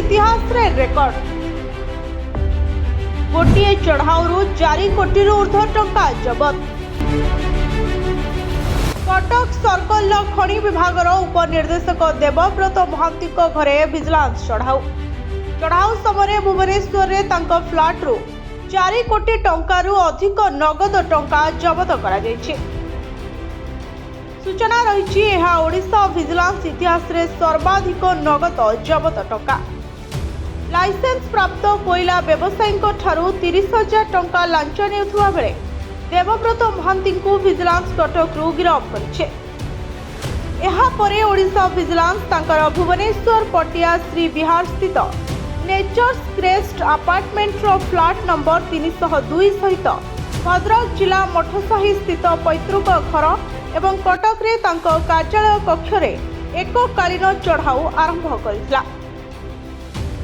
इतिहास रे रेकर्ड। गोटे चढ़ाऊ 4 कोटी ऊर्ध्व टंका जबत। कटक सर्कल खनि विभाग उपनिर्देशक देवव्रत महांती घरे विजिलेंस चढ़ाऊ समय भुवनेश्वर रे तांको फ्लैट रु 4 कोटी टंकारु अधिक नगद टंका जबत करा जायछि। सूचना रही ओडिशा विजिलेंस इतिहास रे सर्वाधिक नगद जबत टंका। लाइसेंस प्राप्त कोयला व्यवसायी ठारू 30,000 टंका लांच नेउथुवा बेले देवव्रत महांती को विजिलेंस कटक रु गिरफ करिछे। एहा परे ओडिशा विजिलेंस तांकर भुवनेश्वर पटिया श्री विहार स्थित नेचर्स क्रेस्ट अपार्टमेंट रो फ्लैट नंबर 302 सहित भद्रक जिला मठसाही स्थित पैतृक घर एवं कटक रे तांको कार्यालय कक्ष रे एककालीन चढ़ाऊ आरंभ करितला।